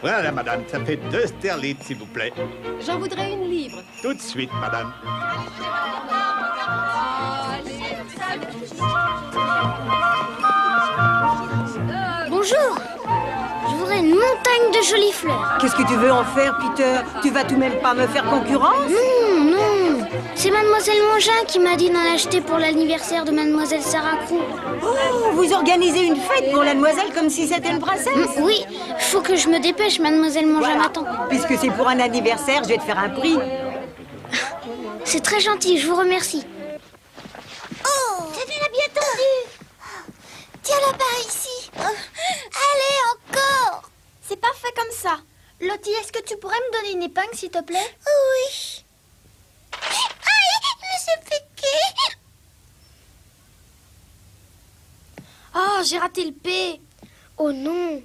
Voilà, madame, ça fait 2 sterlites, s'il vous plaît. J'en voudrais une livre. Tout de suite, madame. Bonjour. Je voudrais une montagne de jolies fleurs. Qu'est-ce que tu veux en faire, Peter? Tu vas tout de même pas me faire concurrence? Non, non. C'est Mademoiselle Mangin qui m'a dit d'en acheter pour l'anniversaire de Mademoiselle Sarah Crew. Oh, vous organisez une fête pour la demoiselle comme si c'était une princesse? Oui, faut que je me dépêche, Mademoiselle Mangin m'attend. Puisque c'est pour un anniversaire, je vais te faire un prix. C'est très gentil, je vous remercie. Oh, tu l'as bien tendu. Tiens-la par ici. Allez, encore. C'est parfait comme ça. Lottie, est-ce que tu pourrais me donner une épingle, s'il te plaît? Oui. Aïe, je suis piquée. Oh, j'ai raté le P. Oh non.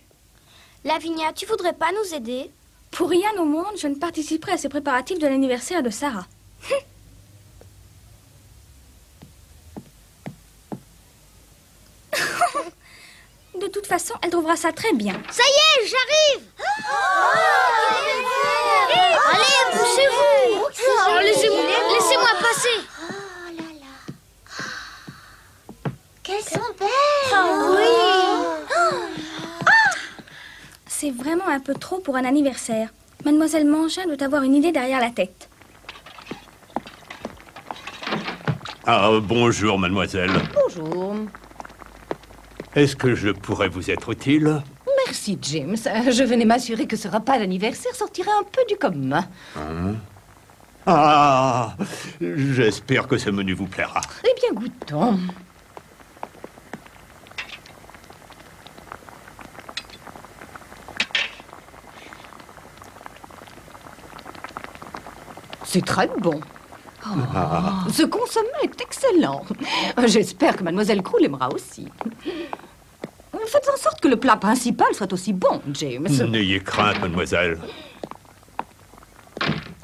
Lavinia, tu voudrais pas nous aider? Pour rien au monde, je ne participerai à ces préparatifs de l'anniversaire de Sarah. De toute façon, elle trouvera ça très bien. Ça y est, j'arrive. Allez, poussez-vous. Oh, laissez-moi passer. Oh là là. Qu'elles sont belles. C'est vraiment un peu trop pour un anniversaire. Mademoiselle Mangin doit avoir une idée derrière la tête. Ah, bonjour, mademoiselle. Bonjour. Est-ce que je pourrais vous être utile? Merci, James. Je venais m'assurer que ce repas d'anniversaire sortirait un peu du commun. Ah, j'espère que ce menu vous plaira. Eh bien, goûtons. C'est très bon. Ce consommé est excellent. J'espère que Mademoiselle Crew l'aimera aussi. Faites en sorte que le plat principal soit aussi bon, James. N'ayez crainte, mademoiselle.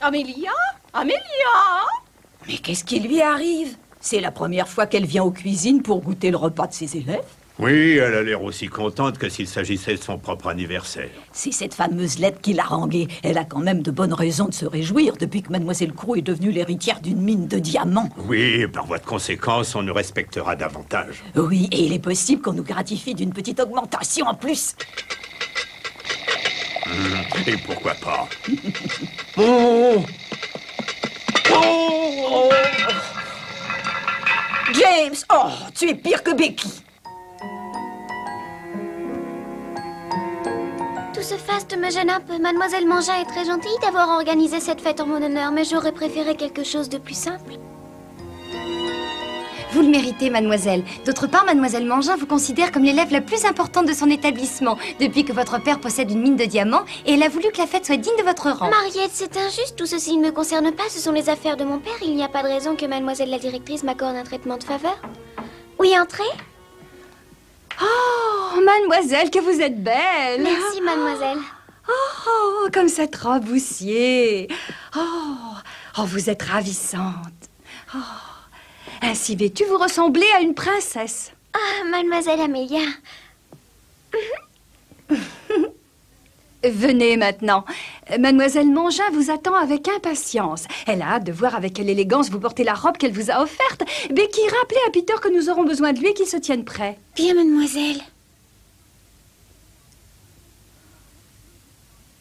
Amélia? Amélia? Mais qu'est-ce qui lui arrive? C'est la première fois qu'elle vient aux cuisines pour goûter le repas de ses élèves. Oui, elle a l'air aussi contente que s'il s'agissait de son propre anniversaire. C'est cette fameuse lettre qui l'a haranguée. Elle a quand même de bonnes raisons de se réjouir depuis que Mademoiselle Crew est devenue l'héritière d'une mine de diamants. Oui, par voie de conséquence, on nous respectera davantage. Oui, et il est possible qu'on nous gratifie d'une petite augmentation en plus. Et pourquoi pas? Oh! Oh! James, oh, tu es pire que Becky. Tout ce faste me gêne un peu. Mademoiselle Mangin est très gentille d'avoir organisé cette fête en mon honneur, mais j'aurais préféré quelque chose de plus simple. Vous le méritez, mademoiselle. D'autre part, mademoiselle Mangin vous considère comme l'élève la plus importante de son établissement, depuis que votre père possède une mine de diamants, et elle a voulu que la fête soit digne de votre rang. Mariette, c'est injuste. Tout ceci ne me concerne pas. Ce sont les affaires de mon père. Il n'y a pas de raison que mademoiselle la directrice m'accorde un traitement de faveur. Oui, entrez. Oh, mademoiselle, que vous êtes belle. Merci, mademoiselle. Oh, comme cette robe houssier. Oh, vous êtes ravissante. Oh, ainsi vêtue, vous ressemblez à une princesse. Ah, mademoiselle Amélia. Venez maintenant. Mademoiselle Mangin vous attend avec impatience. Elle a hâte de voir avec quelle élégance vous portez la robe qu'elle vous a offerte. Becky, rappelez à Peter que nous aurons besoin de lui et qu'il se tienne prêt. Bien, mademoiselle.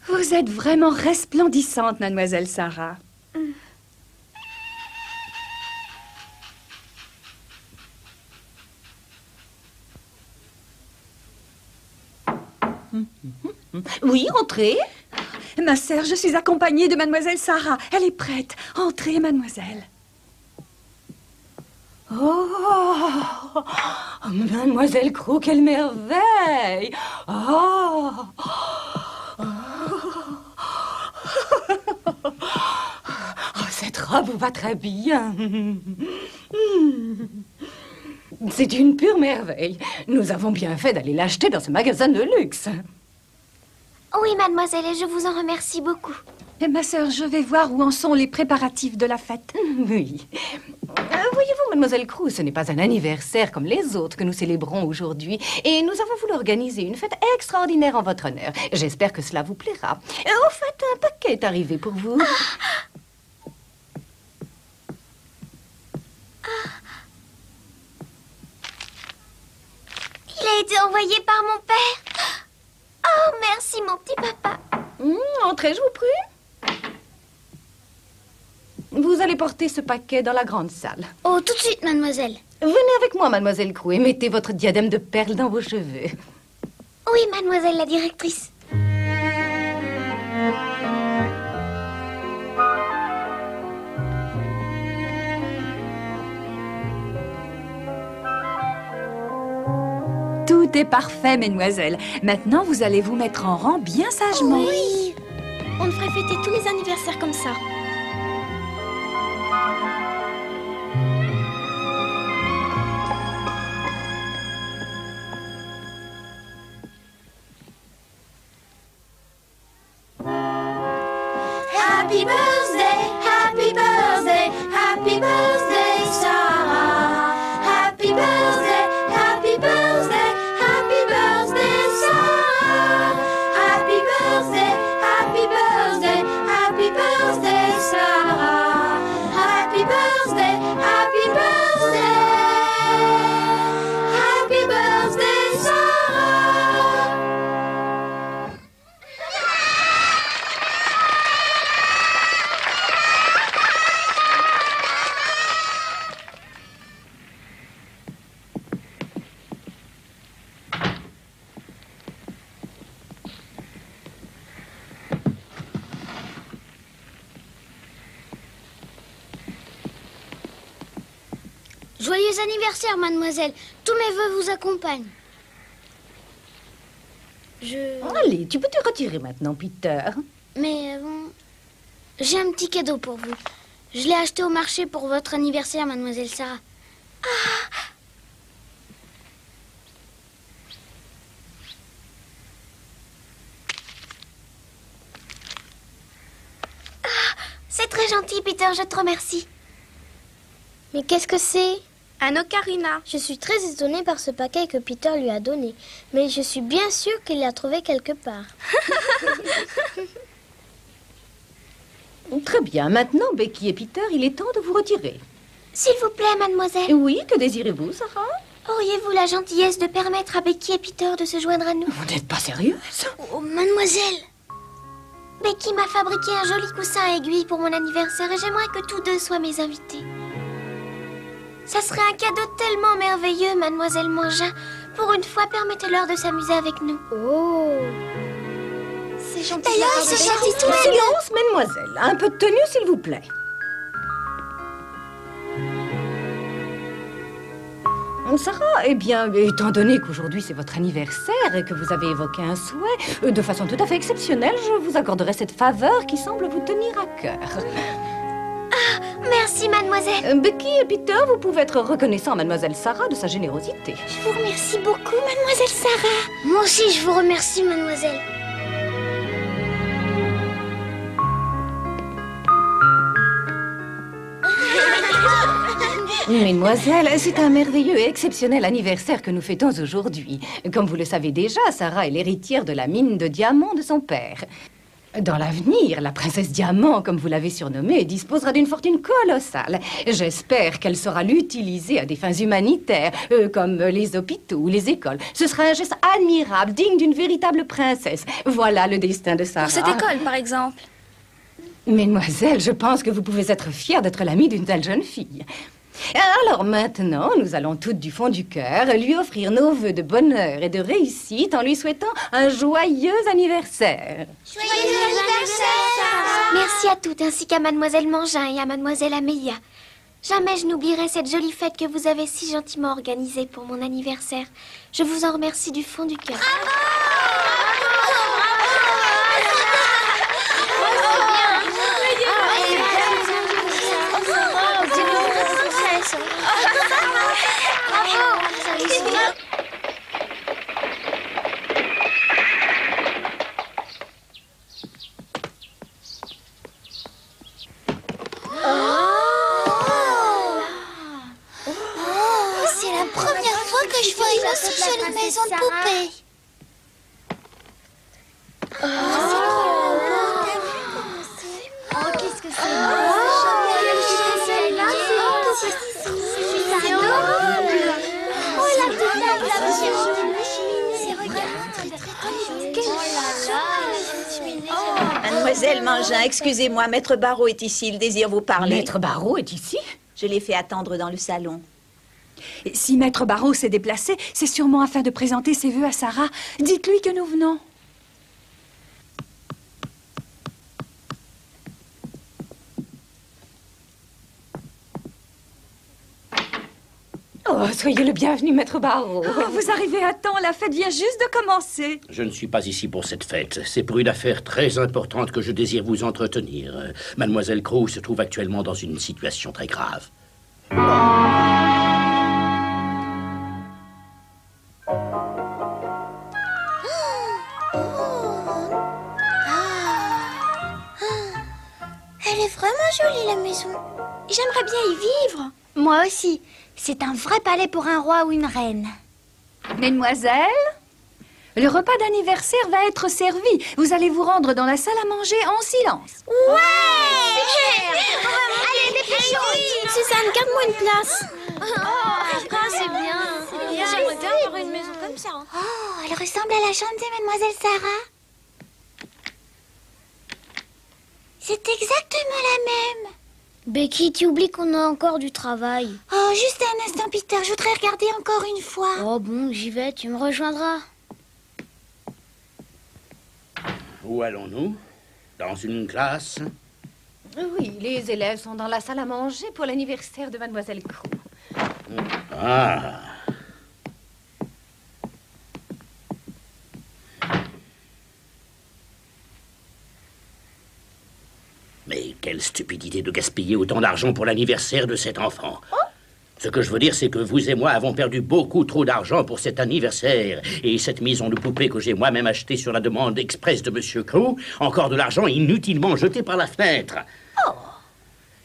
Vous êtes vraiment resplendissante, mademoiselle Sarah. Oui, entrez. Ma sœur, je suis accompagnée de mademoiselle Sarah. Elle est prête. Entrez, mademoiselle. Oh, mademoiselle Crew, quelle merveille. Oh, cette robe vous va très bien. C'est une pure merveille. Nous avons bien fait d'aller l'acheter dans ce magasin de luxe. Oui, mademoiselle, et je vous en remercie beaucoup. Et ma sœur, je vais voir où en sont les préparatifs de la fête. Oui. Voyez-vous, mademoiselle Cruz, ce n'est pas un anniversaire comme les autres que nous célébrons aujourd'hui. Et nous avons voulu organiser une fête extraordinaire en votre honneur. J'espère que cela vous plaira. Au fait, un paquet est arrivé pour vous. Il a été envoyé par mon père. Oh, merci, mon petit papa. Entrez, je vous prie. Vous allez porter ce paquet dans la grande salle. Oh, tout de suite, mademoiselle. Venez avec moi, mademoiselle Cruz, et mettez votre diadème de perles dans vos cheveux. Oui, mademoiselle la directrice. Tout est parfait, mesdemoiselles. Maintenant, vous allez vous mettre en rang bien sagement. Oui. On devrait fêter tous les anniversaires comme ça. Happy birthday, happy birthday, Sarah. Happy birthday, happy birthday, happy birthday, Sarah. Happy birthday, happy birthday, happy birthday, Sarah. Happy birthday, happy birthday, happy birthday, Sarah. Joyeux anniversaire, mademoiselle. Tous mes vœux vous accompagnent. Allez, tu peux te retirer maintenant, Peter. Mais j'ai un petit cadeau pour vous. Je l'ai acheté au marché pour votre anniversaire, mademoiselle Sarah. C'est très gentil, Peter, je te remercie. Mais qu'est-ce que c'est? Un ocarina. Je suis très étonnée par ce paquet que Peter lui a donné. Mais je suis bien sûre qu'il l'a trouvé quelque part. Très bien. Maintenant, Becky et Peter, il est temps de vous retirer. S'il vous plaît, mademoiselle. Oui, que désirez-vous, Sarah? Auriez-vous la gentillesse de permettre à Becky et Peter de se joindre à nous? Vous n'êtes pas sérieuse? Oh, mademoiselle! Becky m'a fabriqué un joli coussin à aiguille pour mon anniversaire et j'aimerais que tous deux soient mes invités. Ça serait un cadeau tellement merveilleux, mademoiselle Mangin. Pour une fois, permettez-leur de s'amuser avec nous. Oh! C'est gentil. D'ailleurs, ils se gentillent tous les deux. Silence, mademoiselle. Un peu de tenue, s'il vous plaît. Sarah, eh bien, étant donné qu'aujourd'hui c'est votre anniversaire et que vous avez évoqué un souhait, de façon tout à fait exceptionnelle, je vous accorderai cette faveur qui semble vous tenir à cœur. Merci, mademoiselle. Becky et Peter, vous pouvez être reconnaissants à mademoiselle Sarah de sa générosité. Je vous remercie beaucoup, mademoiselle Sarah. Moi aussi, je vous remercie, mademoiselle. Mesdemoiselles, c'est un merveilleux et exceptionnel anniversaire que nous fêtons aujourd'hui. Comme vous le savez déjà, Sarah est l'héritière de la mine de diamants de son père. Dans l'avenir, la princesse Diamant, comme vous l'avez surnommée, disposera d'une fortune colossale. J'espère qu'elle saura l'utiliser à des fins humanitaires, comme les hôpitaux ou les écoles. Ce sera un geste admirable, digne d'une véritable princesse. Voilà le destin de Sarah. Pour cette école, par exemple. Mesdemoiselles, je pense que vous pouvez être fière d'être l'amie d'une telle jeune fille. Alors maintenant, nous allons toutes du fond du cœur lui offrir nos vœux de bonheur et de réussite en lui souhaitant un joyeux anniversaire. Joyeux anniversaire! Merci à toutes, ainsi qu'à mademoiselle Mangin et à mademoiselle Amélia. Jamais je n'oublierai cette jolie fête que vous avez si gentiment organisée pour mon anniversaire. Je vous en remercie du fond du cœur. Mademoiselle Mangin, excusez-moi, Maître Barreau est ici, il désire vous parler. Maître Barreau est ici? Je l'ai fait attendre dans le salon. Si Maître Barreau s'est déplacé, c'est sûrement afin de présenter ses vœux à Sarah. Dites-lui que nous venons. Oh, soyez le bienvenu, Maître Barreau. Oh, vous arrivez à temps, la fête vient juste de commencer. Je ne suis pas ici pour cette fête. C'est pour une affaire très importante que je désire vous entretenir. Mademoiselle Crew se trouve actuellement dans une situation très grave. Elle est vraiment jolie, la maison. J'aimerais bien y vivre. Moi aussi. C'est un vrai palais pour un roi ou une reine. Mesdemoiselles, le repas d'anniversaire va être servi. Vous allez vous rendre dans la salle à manger en silence. Ouais, allez, dépêchons. Suzanne, garde-moi une place. C'est bien. J'aimerais bien avoir une maison comme ça. Oh, elle ressemble à la chambre de Mademoiselle Sarah. C'est exactement la même. Becky, tu oublies qu'on a encore du travail. Oh, juste un instant, Peter. Je voudrais regarder encore une fois. Oh bon, j'y vais, tu me rejoindras. Où allons-nous? Dans une classe? Oui, les élèves sont dans la salle à manger pour l'anniversaire de Mademoiselle Crew. Ah. Mais quelle stupidité de gaspiller autant d'argent pour l'anniversaire de cet enfant. Ce que je veux dire, c'est que vous et moi avons perdu beaucoup trop d'argent pour cet anniversaire. Et cette maison de poupée que j'ai moi-même achetée sur la demande express de Monsieur Crew, encore de l'argent inutilement jeté par la fenêtre.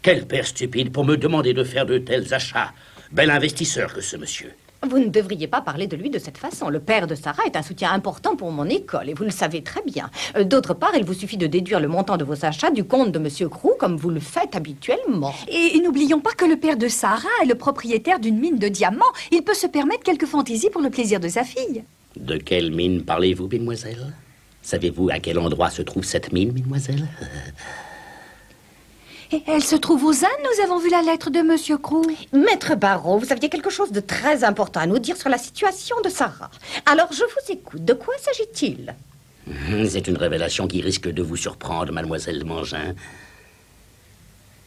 Quel père stupide pour me demander de faire de tels achats. Bel investisseur que ce monsieur. Vous ne devriez pas parler de lui de cette façon. Le père de Sarah est un soutien important pour mon école, et vous le savez très bien. D'autre part, il vous suffit de déduire le montant de vos achats du compte de Monsieur Crew, comme vous le faites habituellement. Et n'oublions pas que le père de Sarah est le propriétaire d'une mine de diamants. Il peut se permettre quelques fantaisies pour le plaisir de sa fille. De quelle mine parlez-vous, mesdemoiselles? Savez-vous à quel endroit se trouve cette mine, mesdemoiselles? Et elle se trouve aux Indes, nous avons vu la lettre de Monsieur Crew. Maître Barreau, vous aviez quelque chose de très important à nous dire sur la situation de Sarah. Alors, je vous écoute. De quoi s'agit-il? C'est une révélation qui risque de vous surprendre, mademoiselle Mangin.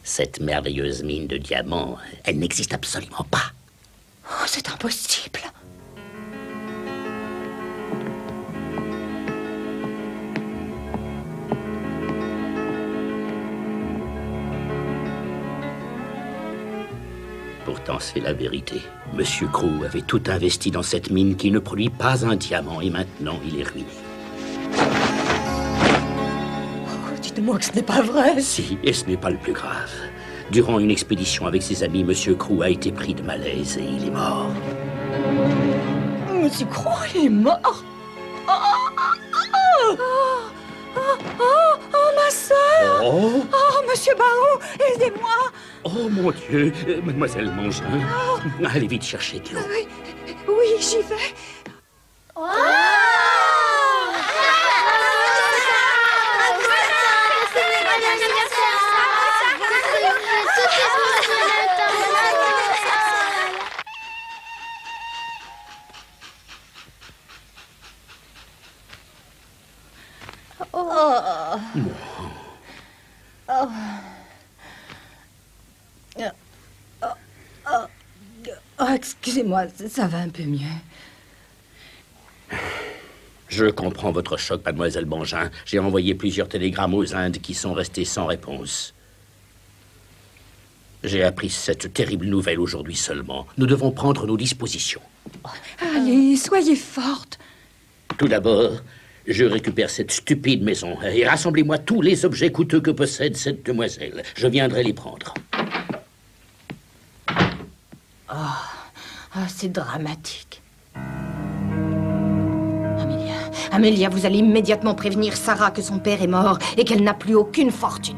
Cette merveilleuse mine de diamants, elle n'existe absolument pas. Oh, c'est impossible. Pourtant, c'est la vérité. Monsieur Crew avait tout investi dans cette mine qui ne produit pas un diamant et maintenant il est ruiné. Oh, dites-moi que ce n'est pas vrai. Si, et ce n'est pas le plus grave. Durant une expédition avec ses amis, Monsieur Crew a été pris de malaise et il est mort. Monsieur Crew, il est mort. Oh, ma sœur! Oh, Oh, Monsieur Barreau, aidez-moi! oh mon Dieu, mademoiselle Mangin, allez vite chercher de l'eau. Oui, j'y vais. Oh, excusez-moi, ça va un peu mieux. Je comprends votre choc, mademoiselle Mangin. J'ai envoyé plusieurs télégrammes aux Indes qui sont restés sans réponse. J'ai appris cette terrible nouvelle aujourd'hui seulement. Nous devons prendre nos dispositions. Allez, soyez forte. Tout d'abord, je récupère cette stupide maison et rassemblez-moi tous les objets coûteux que possède cette demoiselle. Je viendrai les prendre. Ah, c'est dramatique. Amélia, vous allez immédiatement prévenir Sarah que son père est mort et qu'elle n'a plus aucune fortune.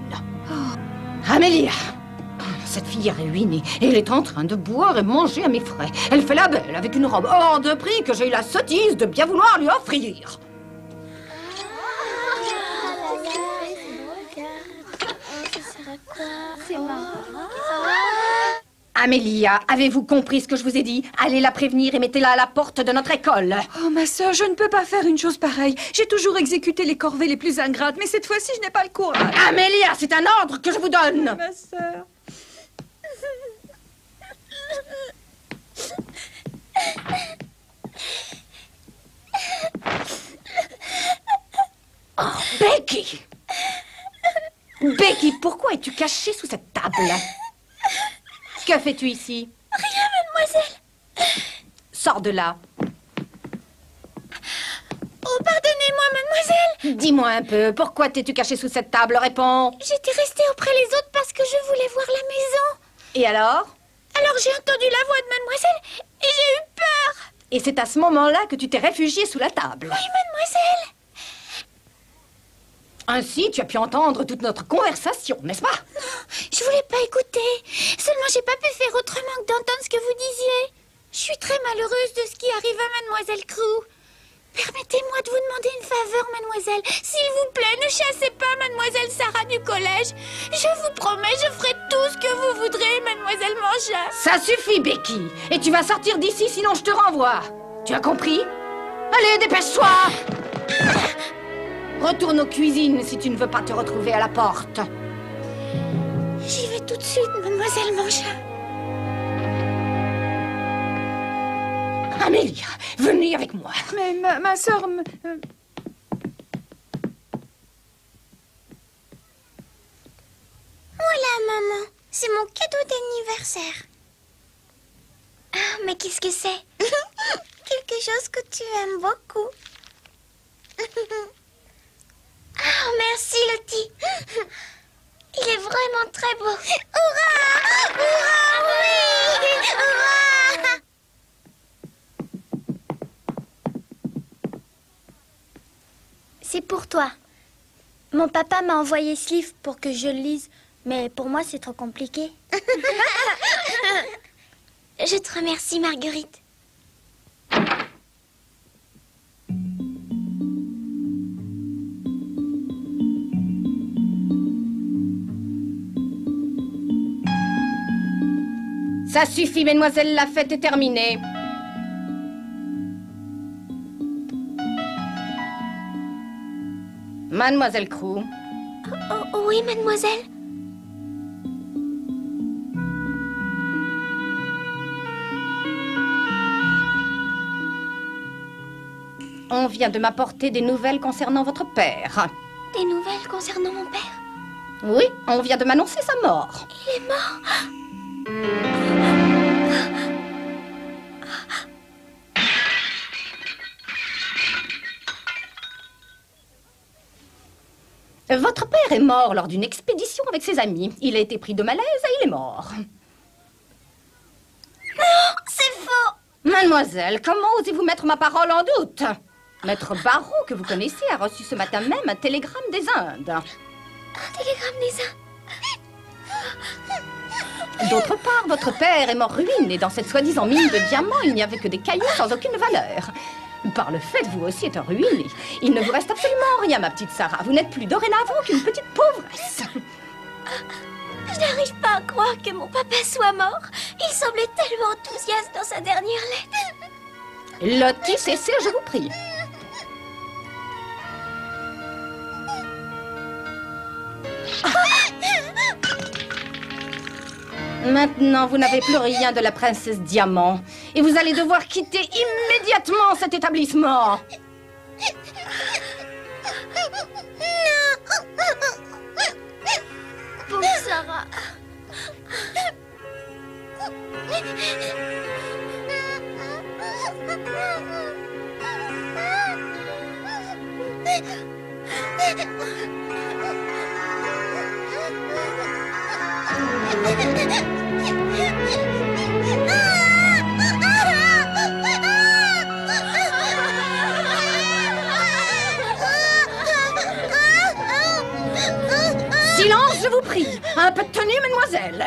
Amélia! Cette fille est ruinée et elle est en train de boire et manger à mes frais. Elle fait la belle avec une robe hors de prix que j'ai eu la sottise de bien vouloir lui offrir. c'est marrant. Amélia, avez-vous compris ce que je vous ai dit? Allez la prévenir et mettez-la à la porte de notre école. Oh, ma sœur, je ne peux pas faire une chose pareille. J'ai toujours exécuté les corvées les plus ingrates, mais cette fois-ci, je n'ai pas le courage. Amélia, c'est un ordre que je vous donne. Ma sœur. Oh, Becky! Becky, pourquoi es-tu cachée sous cette table? Que fais-tu ici? Rien, mademoiselle. Sors de là. Oh, pardonnez-moi, mademoiselle. Dis-moi un peu, pourquoi t'es-tu cachée sous cette table? Réponds. J'étais restée auprès les autres parce que je voulais voir la maison. Et alors? Alors j'ai entendu la voix de mademoiselle et j'ai eu peur. Et c'est à ce moment-là que tu t'es réfugiée sous la table. Oui, mademoiselle. Ainsi, tu as pu entendre toute notre conversation, n'est-ce pas? Non, je voulais pas écouter. Seulement, j'ai pas pu faire autrement que d'entendre ce que vous disiez. Je suis très malheureuse de ce qui arrive à mademoiselle Crew. Permettez-moi de vous demander une faveur, mademoiselle. S'il vous plaît, ne chassez pas mademoiselle Sarah du collège. Je vous promets, je ferai tout ce que vous voudrez, mademoiselle Mangin. Ça suffit, Becky. Et tu vas sortir d'ici, sinon je te renvoie. Tu as compris? Allez, dépêche-toi. Retourne aux cuisines si tu ne veux pas te retrouver à la porte. J'y vais tout de suite, mademoiselle Mangin. Amélia, venez avec moi. Mais ma sœur... Voilà, maman. C'est mon cadeau d'anniversaire. Ah, mais qu'est-ce que c'est? Quelque chose que tu aimes beaucoup. Ah, merci, Lottie. Il est vraiment très beau. Hurrah! Hurrah, oui! Hurrah! C'est pour toi. Mon papa m'a envoyé ce livre pour que je le lise, mais pour moi c'est trop compliqué. Je te remercie, Marguerite. Ça suffit, mesdemoiselles, la fête est terminée. Mademoiselle Crew. Oh, oui, mademoiselle. On vient de m'apporter des nouvelles concernant votre père. Des nouvelles concernant mon père? Oui, on vient de m'annoncer sa mort. Il est mort. Votre père est mort lors d'une expédition avec ses amis. Il a été pris de malaise et il est mort. Non, c'est faux. Mademoiselle, comment osez-vous mettre ma parole en doute? Maître Barreau, que vous connaissez, a reçu ce matin même un télégramme des Indes. Un télégramme des Indes. D'autre part, votre père est mort ruiné. Dans cette soi-disant mine de diamants, il n'y avait que des cailloux sans aucune valeur. Par le fait, vous aussi êtes ruiné. Il ne vous reste absolument rien, ma petite Sarah. Vous n'êtes plus dorénavant qu'une petite pauvresse. Je n'arrive pas à croire que mon papa soit mort. Il semblait tellement enthousiaste dans sa dernière lettre. Lottie, cessez, je vous prie. Maintenant, vous n'avez plus rien de la princesse Diamant. Et vous allez devoir quitter immédiatement cet établissement. Pauvre Sarah. Silence, je vous prie. Un peu de tenue, mademoiselle.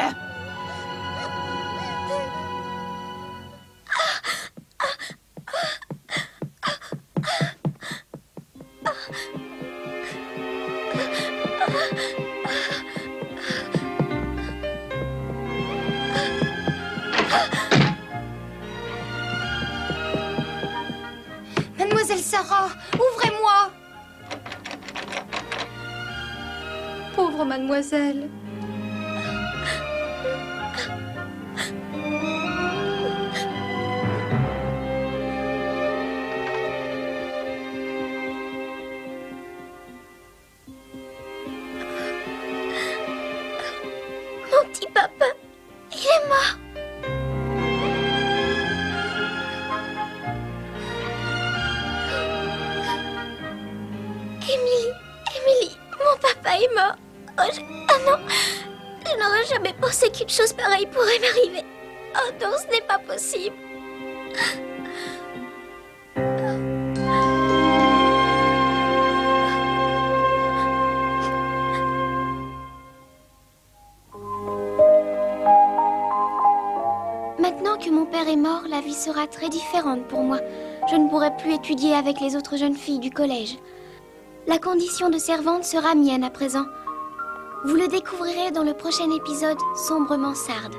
pauvre mademoiselle. Mon petit papa, il est mort. Émilie, mon papa est mort. Ah non, je n'aurais jamais pensé qu'une chose pareille pourrait m'arriver. Oh non, ce n'est pas possible. Maintenant que mon père est mort, la vie sera très différente pour moi. Je ne pourrai plus étudier avec les autres jeunes filles du collège. La condition de servante sera mienne à présent. Vous le découvrirez dans le prochain épisode Sombre Mansarde.